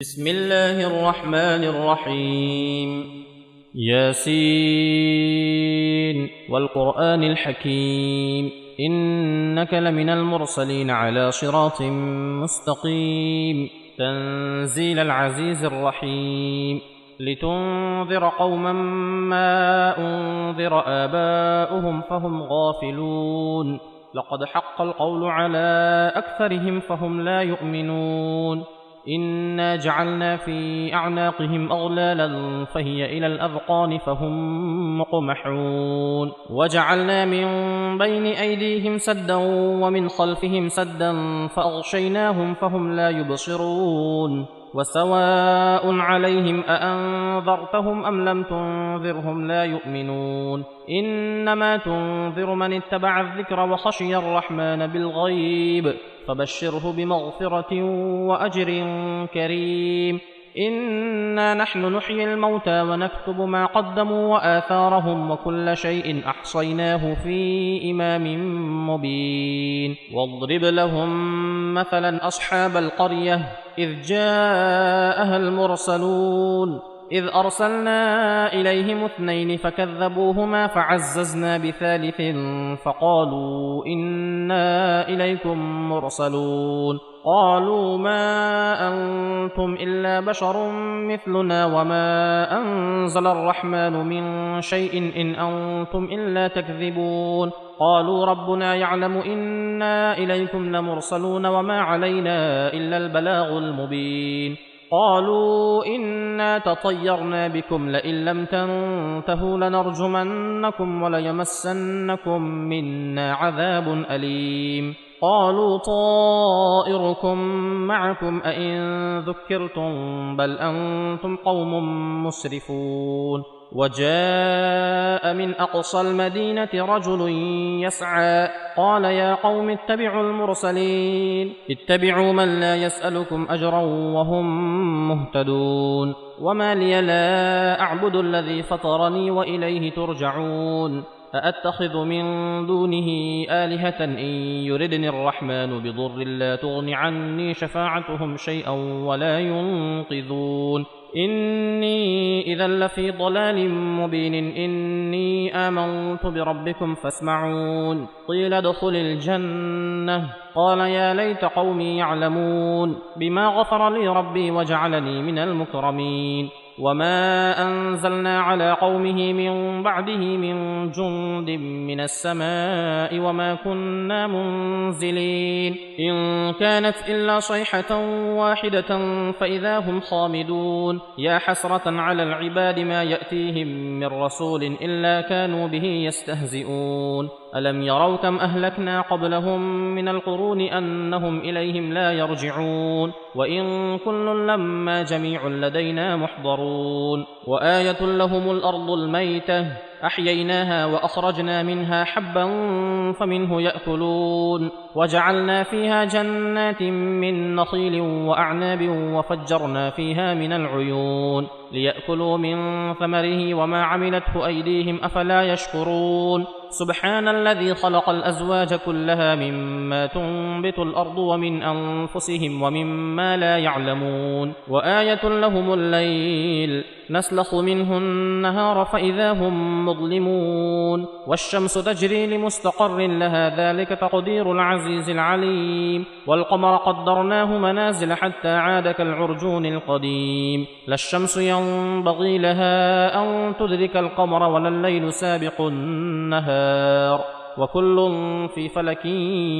بسم الله الرحمن الرحيم ياسين والقرآن الحكيم إنك لمن المرسلين على صراط مستقيم تنزيل العزيز الرحيم لتنذر قوما ما أنذر آباؤهم فهم غافلون لقد حق القول على أكثرهم فهم لا يؤمنون إنا جعلنا في أعناقهم أغلالا فهي إلى الأذقان فهم مقمحون وجعلنا من بين أيديهم سدا ومن خلفهم سدا فأغشيناهم فهم لا يبصرون وسواء عليهم أأنذرتهم أم لم تنذرهم لا يؤمنون إنما تنذر من اتبع الذكر وخشي الرحمن بالغيب فبشره بمغفرة وأجر كريم إنا نحن نحيي الموتى ونكتب ما قدموا وآثارهم وكل شيء أحصيناه في إمام مبين واضرب لهم مثلا أصحاب القرية إذ جاءها المرسلون إذ أرسلنا إليهم اثنين فكذبوهما فعززنا بثالث فقالوا إنا إليكم مرسلون قالوا ما أنتم إلا بشر مثلنا وما أنزل الرحمن من شيء إن أنتم إلا تكذبون قالوا ربنا يعلم إنا إليكم لمرسلون وما علينا إلا البلاغ المبين قالوا إنا تطيرنا بكم لئن لم تنتهوا لنرجمنكم وليمسنكم منا عذاب أليم قالوا طائركم معكم أئن ذكرتم بل أنتم قوم مسرفون وجاء من أقصى المدينة رجل يسعى قال يا قوم اتبعوا المرسلين اتبعوا من لا يسألكم أجرا وهم مهتدون وما لي لا أعبد الذي فطرني وإليه ترجعون أأتخذ من دونه آلهة إن يردني الرحمن بضر لا تغن عني شفاعتهم شيئا ولا ينقذون إني إذا لفي ضلال مبين إني آمنت بربكم فاسمعون قيل ادخل الجنة قال يا ليت قومي يعلمون بما غفر لي ربي وجعلني من المكرمين وما أنزلنا على قومه من بعده من جند من السماء وما كنا منزلين إن كانت إلا صيحة واحدة فإذا هم خامدون يا حسرة على العباد ما يأتيهم من رسول إلا كانوا به يستهزئون ألم يروا كم أهلكنا قبلهم من القرون أنهم إليهم لا يرجعون وإن كل لما جميع لدينا محضرون وآية لهم الأرض الميتة أحييناها وأخرجنا منها حبا فمنه يأكلون وجعلنا فيها جنات من نخيل وأعناب وفجرنا فيها من العيون ليأكلوا من ثمره وما عملته أيديهم أفلا يشكرون سبحان الذي خلق الأزواج كلها مما تنبت الأرض ومن أنفسهم ومما لا يعلمون وآية لهم الليل نسلخ منه النهار فإذا هم مظلمون والشمس تجري لمستقر لها ذلك تقدير العزيز العليم والقمر قدرناه منازل حتى عاد كالعرجون القديم لا الشمس ينبغي لها أن تدرك القمر ولا الليل سابق النهار وكل في فلك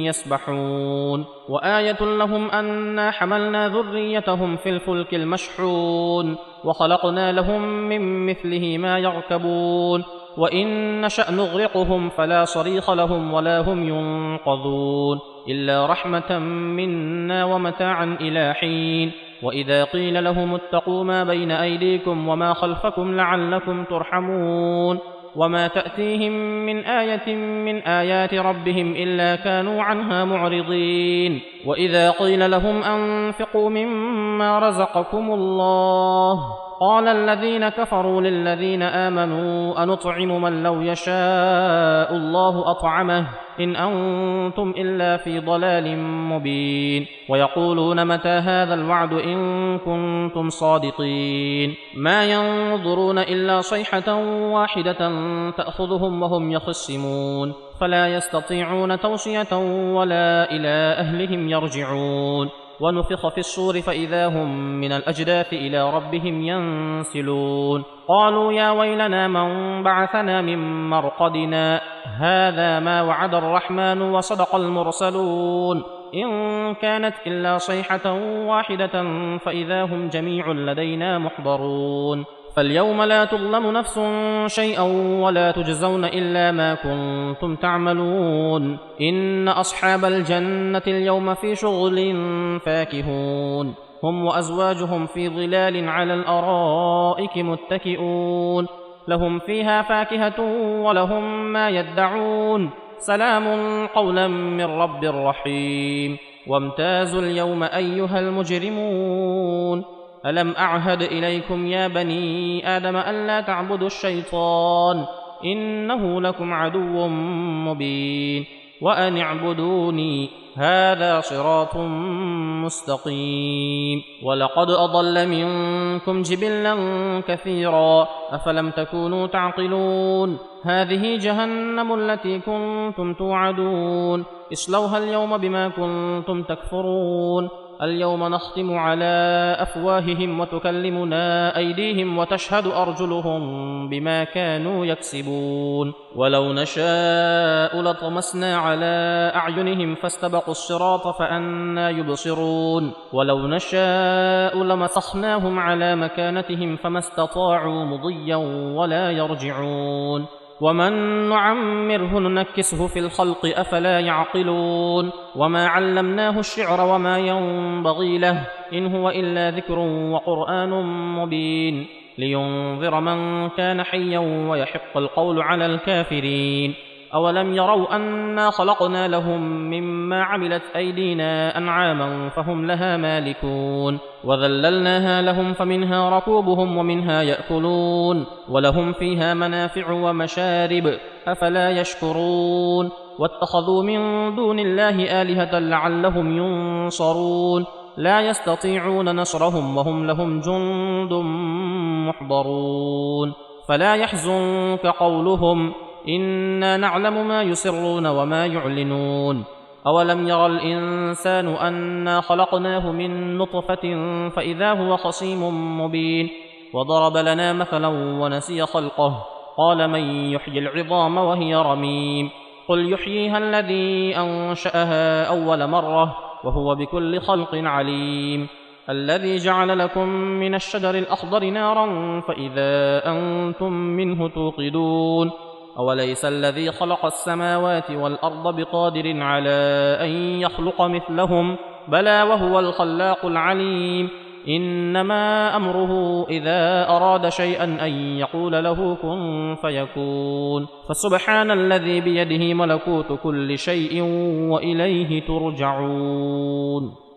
يسبحون وآية لهم أنا حملنا ذريتهم في الفلك المشحون وخلقنا لهم من مثله ما يركبون وإن نشأ نغرقهم فلا صريخ لهم ولا هم ينقذون إلا رحمة منا ومتاعا إلى حين وإذا قيل لهم اتقوا ما بين أيديكم وما خلفكم لعلكم ترحمون وما تأتيهم من آية من آيات ربهم إلا كانوا عنها معرضين وإذا قيل لهم أنفقوا مما رزقكم الله قال الذين كفروا للذين آمنوا أنطعم من لو يشاء الله أطعمه إن أنتم إلا في ضلال مبين ويقولون متى هذا الوعد إن كنتم صادقين ما ينظرون إلا صيحة واحدة تأخذهم وهم يخصمون فلا يستطيعون توصية ولا إلى أهلهم يرجعون ونفخ في الصور فإذا هم من الأجداث إلى ربهم ينسلون قالوا يا ويلنا من بعثنا من مرقدنا هذا ما وعد الرحمن وصدق المرسلون إن كانت إلا صيحة واحدة فإذا هم جميع لدينا محضرون فاليوم لا تظلم نفس شيئا ولا تجزون إلا ما كنتم تعملون إن أصحاب الجنة اليوم في شغل فاكهون هم وأزواجهم في ظلال على الأرائك متكئون لهم فيها فاكهة ولهم ما يدعون سلام قولا من رب رحيم وامتازوا اليوم أيها المجرمون ألم أعهد إليكم يا بني آدم ألا تعبدوا الشيطان إنه لكم عدو مبين وأن اعبدوني هذا صراط مستقيم ولقد أضل منكم جبلا كثيرا أفلم تكونوا تعقلون هذه جهنم التي كنتم توعدون اصلوها اليوم بما كنتم تكفرون اليوم نختم على أفواههم وتكلمنا أيديهم وتشهد أرجلهم بما كانوا يكسبون ولو نشاء لطمسنا على أعينهم فاستبقوا الصراط فأنى يبصرون ولو نشاء لمسخناهم على مكانتهم فما استطاعوا مضيا ولا يرجعون ومن نعمره ننكسه في الخلق أفلا يعقلون وما علمناه الشعر وما ينبغي له إن هو إلا ذكر وقرآن مبين لينذر من كان حيا ويحق القول على الكافرين أولم يروا أنا خلقنا لهم مما عملت أيدينا أنعاما فهم لها مالكون وذللناها لهم فمنها ركوبهم ومنها يأكلون ولهم فيها منافع ومشارب أفلا يشكرون واتخذوا من دون الله آلهة لعلهم ينصرون لا يستطيعون نصرهم وهم لهم جند محضرون فلا يحزنك قولهم إنا نعلم ما يسرون وما يعلنون أولم يرى الإنسان أنا خلقناه من نطفة فإذا هو خصيم مبين وضرب لنا مثلا ونسي خلقه قال من يحيي العظام وهي رميم قل يحييها الذي أنشأها أول مرة وهو بكل خلق عليم الذي جعل لكم من الشجر الأخضر نارا فإذا أنتم منه توقدون أوليس الذي خلق السماوات والأرض بقادر على أن يخلق مثلهم بلى وهو الخلاق العليم إنما أمره إذا أراد شيئا أن يقول له كن فيكون فسبحان الذي بيده ملكوت كل شيء وإليه ترجعون